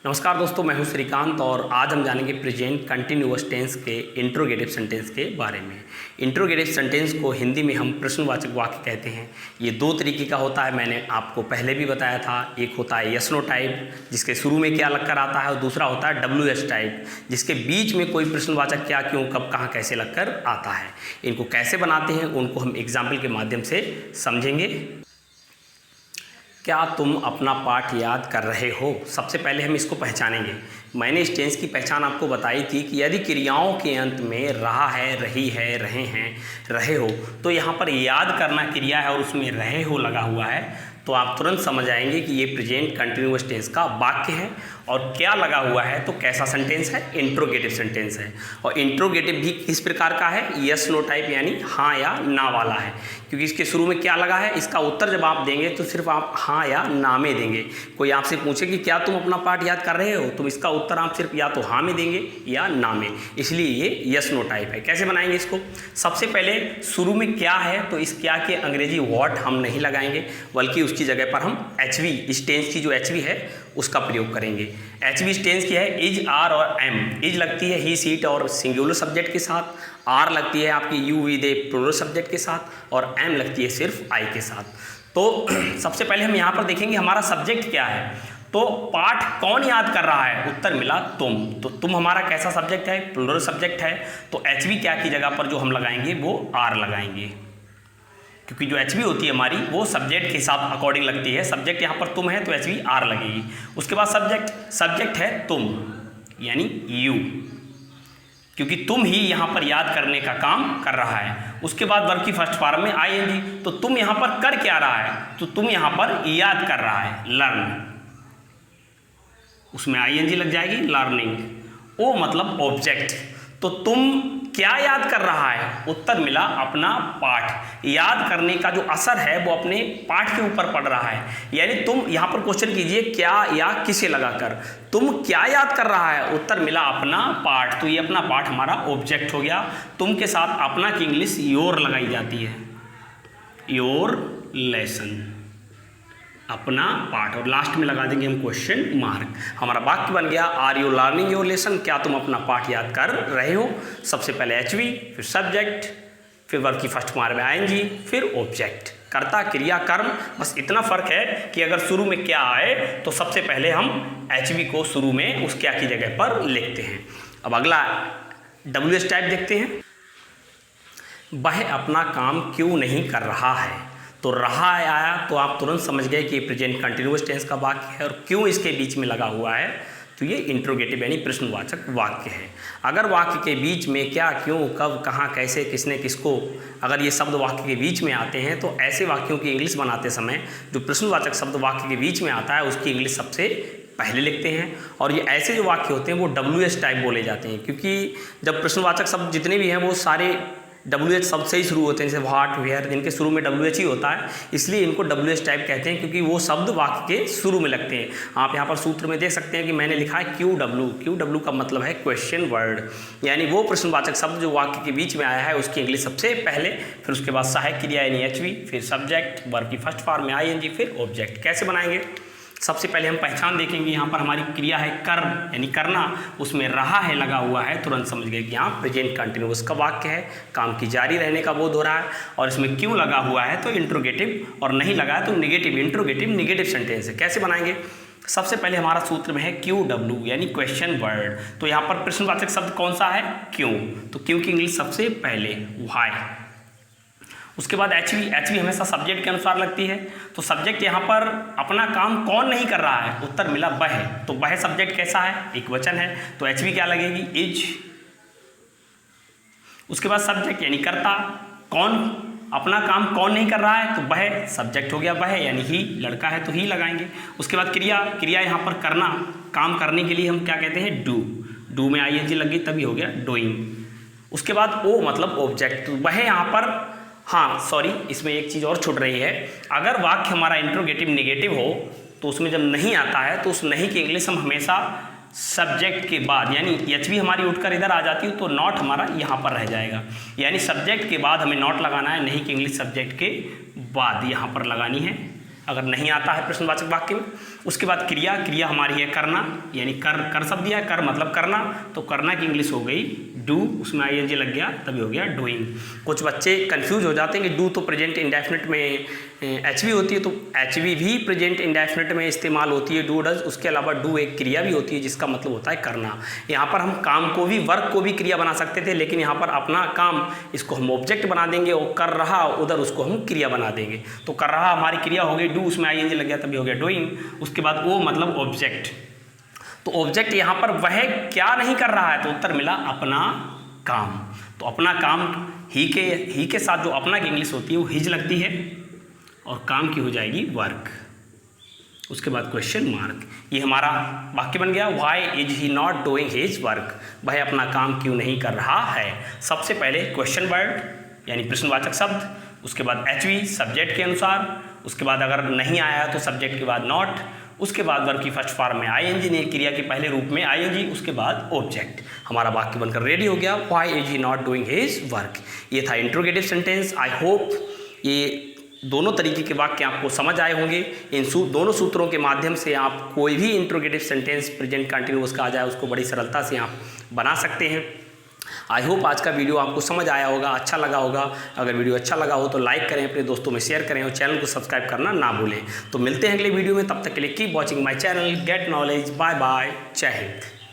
नमस्कार दोस्तों, मैं हूं श्रीकांत और आज हम जानेंगे प्रेजेंट कंटिन्यूअस टेंस के इंट्रोगेटिव सेंटेंस के बारे में। इंट्रोगेटिव सेंटेंस को हिंदी में हम प्रश्नवाचक वाक्य कहते हैं। ये दो तरीके का होता है, मैंने आपको पहले भी बताया था। एक होता है यस नो टाइप, जिसके शुरू में क्या लगकर आता है, और दूसरा होता है WH टाइप, जिसके बीच में कोई प्रश्नवाचक क्या, क्यों, कब, कहाँ, कैसे लगकर आता है। इनको कैसे बनाते हैं उनको हम एग्जाम्पल के माध्यम से समझेंगे। क्या तुम अपना पाठ याद कर रहे हो? सबसे पहले हम इसको पहचानेंगे। मैंने इस टेंस की पहचान आपको बताई थी कि यदि क्रियाओं के अंत में रहा है, रही है, रहे हैं, रहे हो, तो यहाँ पर याद करना क्रिया है और उसमें रहे हो लगा हुआ है, तो आप तुरंत समझ आएंगे कि ये प्रेजेंट कंटिन्यूअस टेंस का वाक्य है। और क्या लगा हुआ है तो कैसा सेंटेंस है? इंट्रोगेटिव सेंटेंस है। और इंट्रोगेटिव भी किस प्रकार का है? यस नो टाइप, यानी हाँ या ना वाला है, क्योंकि इसके शुरू में क्या लगा है, इसका उत्तर जब आप देंगे तो सिर्फ आप हाँ या ना में देंगे। कोई आपसे पूछे कि क्या तुम अपना पाठ याद कर रहे हो, तो इसका उत्तर आप सिर्फ या तो हाँ में देंगे या ना में, इसलिए ये यस नो टाइप है। कैसे बनाएंगे इसको? सबसे पहले शुरू में क्या है तो इस क्या के अंग्रेजी व्हाट हम नहीं लगाएंगे, बल्कि उसकी जगह पर हम HV, इस टेंस की जो HV है उसका प्रयोग करेंगे। HV इस टेंस की है इज, आर और एम। इज लगती है ही, सीट और सिंगुलर सब्जेक्ट के साथ, आर लगती है आपकी you, we, they plural subject के साथ, और एम लगती है सिर्फ आई के साथ। तो सबसे पहले हम यहाँ पर देखेंगे हमारा सब्जेक्ट क्या है। तो पाठ कौन याद कर रहा है? उत्तर मिला तुम। तो तुम हमारा कैसा सब्जेक्ट है? प्लूरल सब्जेक्ट है। तो HV क्या की जगह पर जो हम लगाएंगे वो आर लगाएंगे, क्योंकि जो HV होती है हमारी वो सब्जेक्ट के साथ अकॉर्डिंग लगती है। सब्जेक्ट यहाँ पर तुम है तो HV आर लगेगी। उसके बाद सब्जेक्ट है तुम, यानी यू, क्योंकि तुम ही यहाँ पर याद करने का काम कर रहा है। उसके बाद वर्ब की फर्स्ट फॉर्म में ING, तो तुम यहाँ पर कर क्या रहा है? तो तुम यहाँ पर याद कर रहा है, लर्न, उसमें ING लग जाएगी, लर्निंग। ओ मतलब ऑब्जेक्ट, तो तुम क्या याद कर रहा है? उत्तर मिला अपना पाठ। याद करने का जो असर है वो अपने पाठ के ऊपर पड़ रहा है, यानी तुम यहाँ पर क्वेश्चन कीजिए क्या या किसे लगाकर, तुम क्या याद कर रहा है? उत्तर मिला अपना पाठ। तो ये अपना पाठ हमारा ऑब्जेक्ट हो गया। तुम के साथ अपना की इंग्लिश योर लगाई जाती है, योर लेसन, अपना पाठ, और लास्ट में लगा देंगे हम क्वेश्चन मार्क। हमारा वाक्य बन गया are you learning your lesson, क्या तुम अपना पाठ याद कर रहे हो? सबसे पहले HV, फिर सब्जेक्ट, फिर वर्ब की फर्स्ट फॉर्म में ING, फिर ऑब्जेक्ट, कर्ता, क्रिया, कर्म। बस इतना फर्क है कि अगर शुरू में क्या आए तो सबसे पहले हम HV को शुरू में उस क्या की जगह पर लिखते हैं। अब अगला WH टाइप देखते हैं। वह अपना काम क्यों नहीं कर रहा है? तो रहा आया तो आप तुरंत समझ गए कि ये प्रेजेंट कंटिन्यूअस टेंस का वाक्य है, और क्यों इसके बीच में लगा हुआ है तो ये इंट्रोगेटिव यानी प्रश्नवाचक वाक्य है। अगर वाक्य के बीच में क्या, क्यों, कब, कहाँ, कैसे, किसने, किसको, अगर ये शब्द वाक्य के बीच में आते हैं तो ऐसे वाक्यों की इंग्लिश बनाते समय जो प्रश्नवाचक शब्द वाक्य के बीच में आता है उसकी इंग्लिश सबसे पहले लिखते हैं। और ये ऐसे जो वाक्य होते हैं वो WH टाइप बोले जाते हैं, क्योंकि जब प्रश्नवाचक शब्द जितने भी हैं वो सारे WH शब्द से ही शुरू होते हैं, जैसे व्हाट, वेयर, इनके शुरू में WH ही होता है, इसलिए इनको WH टाइप कहते हैं, क्योंकि वो शब्द वाक्य के शुरू में लगते हैं। आप यहाँ पर सूत्र में देख सकते हैं कि मैंने लिखा है QW का मतलब है क्वेश्चन वर्ड, यानी वो प्रश्नवाचक शब्द जो वाक्य के बीच में आया है उसकी इंग्लिश सबसे पहले, फिर उसके बाद सहायक क्रिया यानी HV, फिर सब्जेक्ट, वर्ब की फर्स्ट फॉर्म में ING, फिर ऑब्जेक्ट। कैसे बनाएंगे? सबसे पहले हम पहचान देखेंगे। यहाँ पर हमारी क्रिया है कर्म, यानी करना, उसमें रहा है लगा हुआ है, तुरंत समझ गए कि यहाँ प्रेजेंट कंटिन्यूअस का वाक्य है, काम की जारी रहने का बोध हो रहा है। और इसमें क्यों लगा हुआ है तो इंट्रोगेटिव, और नहीं लगा है तो निगेटिव, इंट्रोगेटिव निगेटिव सेंटेंस है। कैसे बनाएंगे? सबसे पहले हमारा सूत्र में है QW यानी क्वेश्चन वर्ड। तो यहाँ पर प्रश्नवाचक शब्द कौन सा है? क्यों, तो क्यों की इंग्लिश सबसे पहले व्हाई। उसके बाद HV हमेशा सब्जेक्ट के अनुसार लगती है, तो सब्जेक्ट यहाँ पर अपना काम कौन नहीं कर रहा है? उत्तर मिला वह। तो वह सब्जेक्ट कैसा है? एक वचन है, तो HV क्या लगेगी? इज। उसके बाद सब्जेक्ट यानी कर्ता, कौन अपना काम कौन नहीं कर रहा है? तो वह सब्जेक्ट हो गया, वह यानी ही, लड़का है तो ही लगाएंगे। उसके बाद क्रिया यहाँ पर करना, काम करने के लिए हम क्या कहते हैं? डू में ING लग गई तभी हो गया डूइंग। उसके बाद O मतलब ऑब्जेक्ट, तो वह यहाँ पर, हाँ सॉरी, इसमें एक चीज़ और छूट रही है। अगर वाक्य हमारा इंट्रोगेटिव निगेटिव हो तो उसमें जब नहीं आता है तो उस नहीं की इंग्लिश हम हमेशा सब्जेक्ट के बाद, यानी HV हमारी उठकर इधर आ जाती है तो नॉट हमारा यहाँ पर रह जाएगा, यानी सब्जेक्ट के बाद हमें नॉट लगाना है, नहीं की इंग्लिश सब्जेक्ट के बाद यहाँ पर लगानी है अगर नहीं आता है प्रश्नवाचक वाक्य में। उसके बाद क्रिया, क्रिया हमारी है करना, यानी कर शब्द दिया है, कर मतलब करना, तो करना की इंग्लिश हो गई डू, उसमें ING लग गया तभी हो गया डूइंग। कुछ बच्चे कंफ्यूज हो जाते हैं कि डू तो प्रेजेंट इंडेफिनिट में HV होती है, तो HV भी प्रेजेंट इंडेफिनिट में इस्तेमाल होती है, डू डज। उसके अलावा डू एक क्रिया भी होती है जिसका मतलब होता है करना। यहाँ पर हम काम को भी, वर्क को भी क्रिया बना सकते थे, लेकिन यहाँ पर अपना काम इसको हम ऑब्जेक्ट बना देंगे और कर रहा उधर उसको हम क्रिया बना देंगे। तो कर रहा हमारी क्रिया हो गई डू, उसमें ING लग गया तभी हो गया डूइंग। उसके बाद ओ मतलब ऑब्जेक्ट, तो ऑब्जेक्ट यहाँ पर वह क्या नहीं कर रहा है, तो उत्तर मिला अपना काम। तो अपना काम ही के साथ जो अपना की इंग्लिश होती है वो हिज लगती है और काम की हो जाएगी वर्क। उसके बाद क्वेश्चन मार्क, ये हमारा वाक्य बन गया why is he not doing his work, वह अपना काम क्यों नहीं कर रहा है। सबसे पहले क्वेश्चन वर्ड यानी प्रश्नवाचक शब्द, उसके बाद HV सब्जेक्ट के अनुसार, उसके बाद अगर नहीं आया तो सब्जेक्ट के बाद नॉट, उसके बाद वर्ब की फर्स्ट फॉर्म में ING ने क्रिया के पहले रूप में ING, उसके बाद ऑब्जेक्ट। हमारा वाक्य बनकर रेडी हो गया why is he not doing his work. ये था इंट्रोगेटिव सेंटेंस। आई होप ये दोनों तरीके के वाक्य आपको समझ आए होंगे। इन दोनों सूत्रों के माध्यम से आप कोई भी इंट्रोगेटिव सेंटेंस प्रेजेंट कंटिन्यूअस का आ जाए उसको बड़ी सरलता से आप बना सकते हैं। आई होप आज का वीडियो आपको समझ आया होगा, अच्छा लगा होगा। अगर वीडियो अच्छा लगा हो तो लाइक करें, अपने दोस्तों में शेयर करें और चैनल को सब्सक्राइब करना ना भूलें। तो मिलते हैं अगले वीडियो में, तब तक के लिए keep watching my channel, get knowledge. Bye bye, जय हिंद।